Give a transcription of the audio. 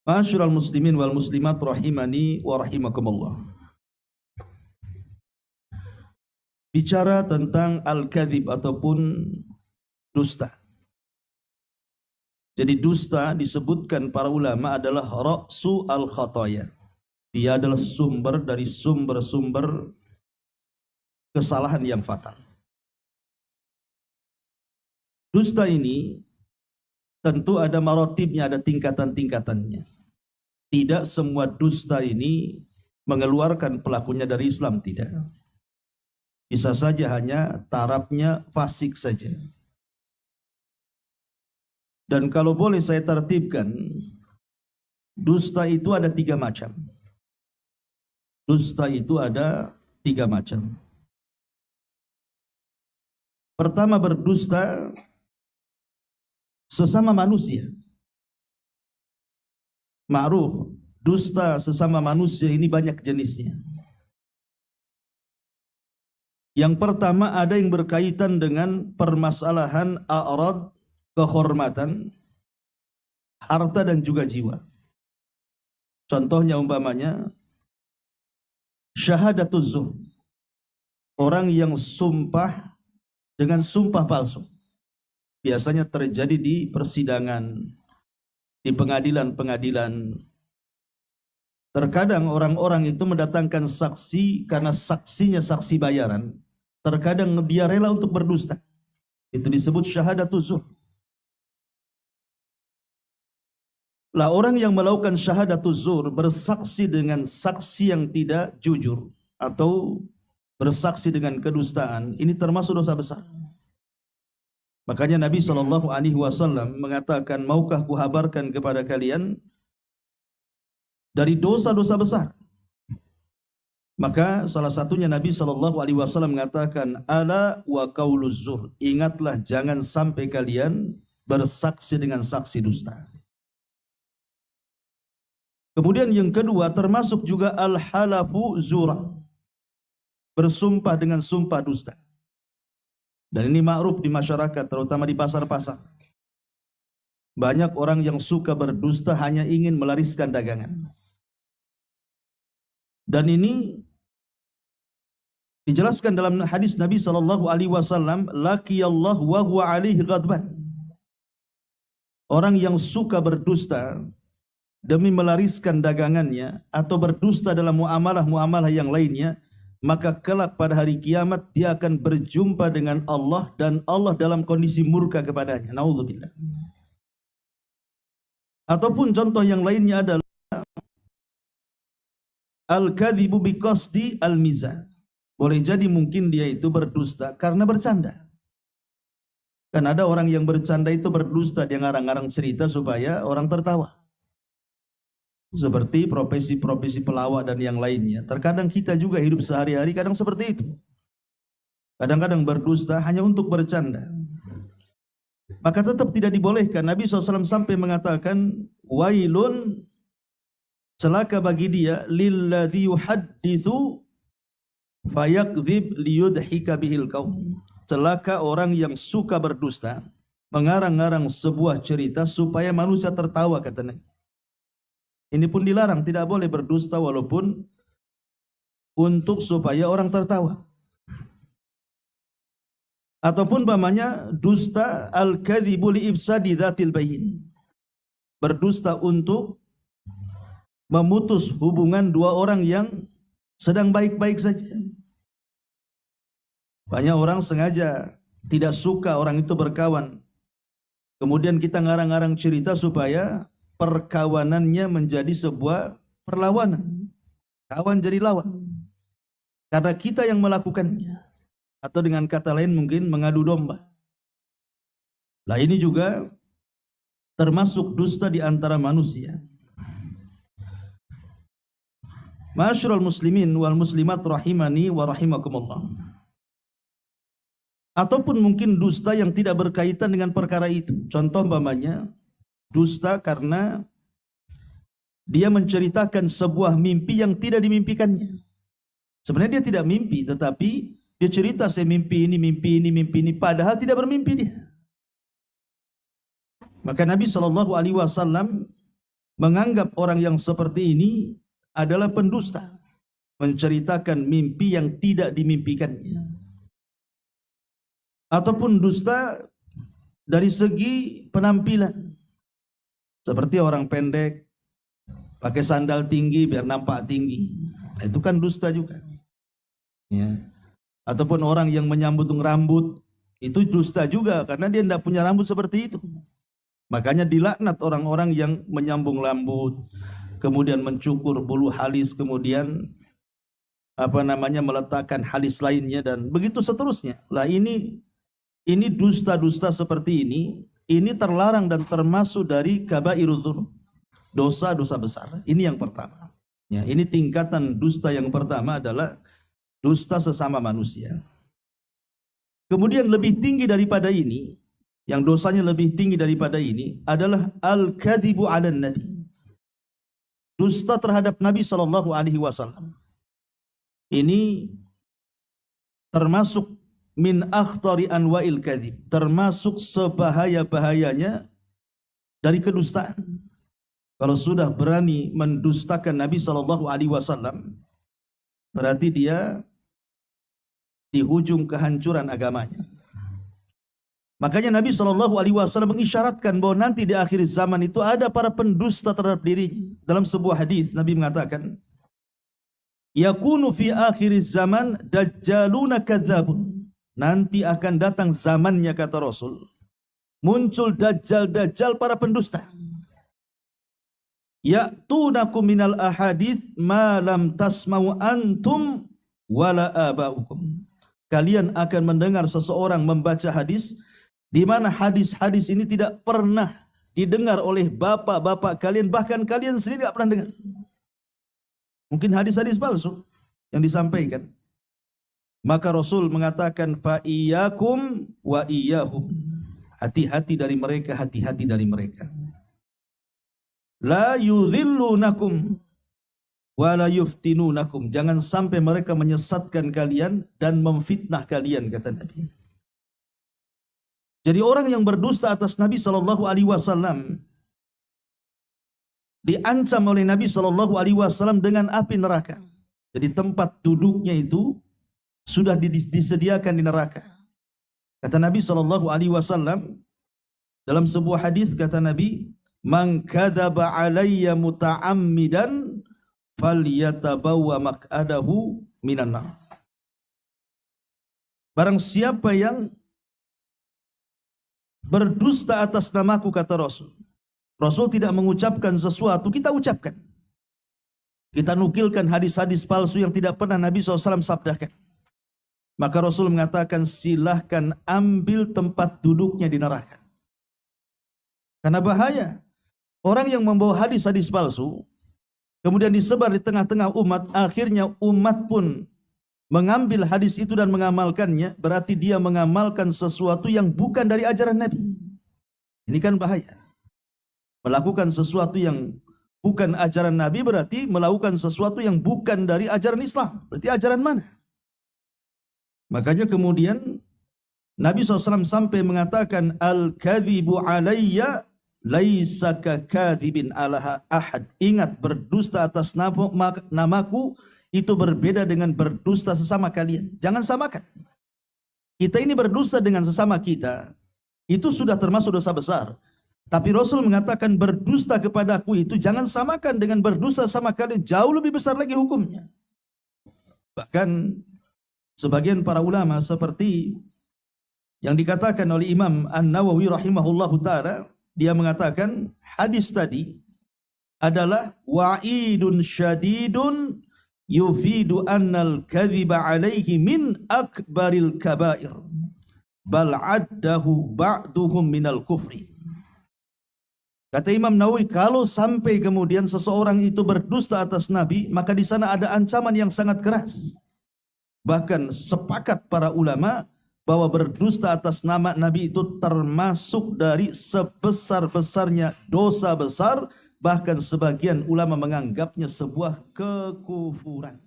Ma'asyiral muslimin wal muslimat rahimani wa rahimakumullah. Bicara tentang al-kadzib ataupun dusta. Jadi dusta disebutkan para ulama adalah ra'su al-khataya. Dia adalah sumber dari sumber-sumber kesalahan yang fatal. Dusta ini tentu ada marotibnya, ada tingkatan-tingkatannya. Tidak semua dusta ini mengeluarkan pelakunya dari Islam, tidak. Bisa saja hanya tarafnya fasik saja. Dan kalau boleh saya tertibkan, dusta itu ada 3 macam. Dusta itu ada 3 macam. Pertama, berdusta sesama manusia. Ma'ruf, dusta sesama manusia ini banyak jenisnya. Yang pertama ada yang berkaitan dengan permasalahan a'rad, kehormatan, harta dan juga jiwa. Contohnya umpamanya syahadatuz zur. Orang yang sumpah dengan sumpah palsu. Biasanya terjadi di persidangan, di pengadilan-pengadilan. Terkadang orang-orang itu mendatangkan saksi karena saksinya saksi bayaran. Terkadang dia rela untuk berdusta. Itu disebut syahadatuz zur. Lah orang yang melakukan syahadatuz zur, bersaksi dengan saksi yang tidak jujur atau bersaksi dengan kedustaan, ini termasuk dosa besar. Makanya Nabi SAW mengatakan, maukah kuhabarkan kepada kalian dari dosa-dosa besar? Maka salah satunya Nabi SAW mengatakan, ala wa qauluz zur, ingatlah jangan sampai kalian bersaksi dengan saksi dusta. Kemudian yang kedua termasuk juga al-halafu zura, bersumpah dengan sumpah dusta. Dan ini ma'ruf di masyarakat, terutama di pasar-pasar. Banyak orang yang suka berdusta hanya ingin melariskan dagangan. Dan ini dijelaskan dalam hadis Nabi SAW, laqiyallahu wa huwa alaihi ghadban. Orang yang suka berdusta demi melariskan dagangannya atau berdusta dalam muamalah-muamalah yang lainnya, maka kelak pada hari kiamat dia akan berjumpa dengan Allah dan Allah dalam kondisi murka kepadanya. Naudzubillah. Ataupun contoh yang lainnya adalah al-kadzibu biqasdi al-mizah. Boleh jadi mungkin dia itu berdusta karena bercanda. Kan ada orang yang bercanda itu berdusta, dia ngarang-ngarang cerita supaya orang tertawa. Seperti profesi-profesi pelawak dan yang lainnya. Terkadang kita juga hidup sehari-hari kadang seperti itu. Kadang-kadang berdusta hanya untuk bercanda. Maka tetap tidak dibolehkan. Nabi SAW sampai mengatakan, wailun, celaka bagi dia, lilladzi yuhadditsu fayakdzib liyudhika bihil qaum. Celaka orang yang suka berdusta, mengarang-arang sebuah cerita supaya manusia tertawa, kata Nabi. Ini pun dilarang, tidak boleh berdusta walaupun untuk supaya orang tertawa. Ataupun umpamanya dusta al-kadzibu li ifsadi dzatil bayin. Berdusta untuk memutus hubungan dua orang yang sedang baik-baik saja. Banyak orang sengaja tidak suka orang itu berkawan. Kemudian kita ngarang-ngarang cerita supaya perkawanannya menjadi sebuah perlawanan. Kawan jadi lawan. Karena kita yang melakukannya. Atau dengan kata lain mungkin mengadu domba. Nah ini juga termasuk dusta di antara manusia. Ma'asyiral muslimin wal muslimat rahimani wa rahimakumullah. Ataupun mungkin dusta yang tidak berkaitan dengan perkara itu. Contoh umpamanya dusta karena dia menceritakan sebuah mimpi yang tidak dimimpikannya. Sebenarnya dia tidak mimpi, tetapi dia cerita saya mimpi ini, padahal tidak bermimpi dia. Maka Nabi SAW menganggap orang yang seperti ini adalah pendusta, menceritakan mimpi yang tidak dimimpikannya, ataupun dusta dari segi penampilan, seperti orang pendek pakai sandal tinggi biar nampak tinggi, itu kan dusta juga ya. Ataupun orang yang menyambung rambut, itu dusta juga karena dia tidak punya rambut seperti itu. Makanya dilaknat orang-orang yang menyambung rambut, kemudian mencukur bulu halis, kemudian meletakkan halis lainnya, dan begitu seterusnya. Lah ini dusta-dusta seperti ini terlarang dan termasuk dari kabairudz dzunub, dosa-dosa besar. Ini yang pertama. Ya, ini tingkatan dusta yang pertama adalah dusta sesama manusia. Kemudian lebih tinggi daripada ini, yang dosanya lebih tinggi daripada ini adalah al-kadzibu 'alan nabi. Dusta terhadap Nabi SAW. Ini termasuk min akhtari anwa'il kadzib, termasuk sebahaya-bahayanya dari kedustaan. Kalau sudah berani mendustakan Nabi SAW, berarti dia di ujung kehancuran agamanya. Makanya Nabi SAW mengisyaratkan bahwa nanti di akhir zaman itu ada para pendusta terhadap dirinya. Dalam sebuah hadis Nabi mengatakan, yakunu fi akhir zaman dajjaluna kadzabun. Nanti akan datang zamannya, kata Rasul, muncul dajjal-dajjal para pendusta. Ya'tunakum minal ahadits ma lam tasma'u antum wala aba'ukum. Kalian akan mendengar seseorang membaca hadis di mana hadis-hadis ini tidak pernah didengar oleh bapak-bapak kalian, bahkan kalian sendiri tidak pernah dengar. Mungkin hadis-hadis palsu yang disampaikan. Maka Rasul mengatakan, fa iyyakum wa iyyahum. Hati-hati dari mereka, hati-hati dari mereka. La yudhillunakum wa la yuftinunakum. Jangan sampai mereka menyesatkan kalian dan memfitnah kalian, kata Nabi. Jadi orang yang berdusta atas Nabi SAW diancam oleh Nabi SAW dengan api neraka. Jadi tempat duduknya itu sudah disediakan di neraka. Kata Nabi SAW dalam sebuah hadis, kata Nabi, man kadzaba alayya muta'ammidan falyatabawwa maq'adahu minan nar. Barang siapa yang berdusta atas namaku, kata Rasul. Rasul tidak mengucapkan sesuatu, kita ucapkan. Kita nukilkan hadis-hadis palsu yang tidak pernah Nabi SAW sabdakan. Maka Rasul mengatakan, silahkan ambil tempat duduknya di neraka. Karena bahaya. Orang yang membawa hadis-hadis palsu, kemudian disebar di tengah-tengah umat, akhirnya umat pun mengambil hadis itu dan mengamalkannya, berarti dia mengamalkan sesuatu yang bukan dari ajaran Nabi. Ini kan bahaya. Melakukan sesuatu yang bukan ajaran Nabi berarti melakukan sesuatu yang bukan dari ajaran Islam. Berarti ajaran mana? Makanya kemudian Nabi SAW sampai mengatakan, al-kadhibu alayya laisa kakadzibin ala ahad. Ingat, berdusta atas namaku itu berbeda dengan berdusta sesama kalian. Jangan samakan. Kita ini berdusta dengan sesama kita, itu sudah termasuk dosa besar. Tapi Rasul mengatakan berdusta kepadaku itu jangan samakan dengan berdusta sama kalian. Jauh lebih besar lagi hukumnya. Bahkan sebagian para ulama seperti yang dikatakan oleh Imam An-Nawawi rahimahullahu ta'ala, dia mengatakan hadis tadi adalah wa'idun syadidun yufidu annal kadhiba alaihi min akbaril kabair bal addahu ba'duhum minal kufri. Kata Imam Nawawi, kalau sampai kemudian seseorang itu berdusta atas Nabi, maka di sana ada ancaman yang sangat keras. Bahkan sepakat para ulama bahwa berdusta atas nama Nabi itu termasuk dari sebesar-besarnya dosa besar. Bahkan sebagian ulama menganggapnya sebuah kekufuran.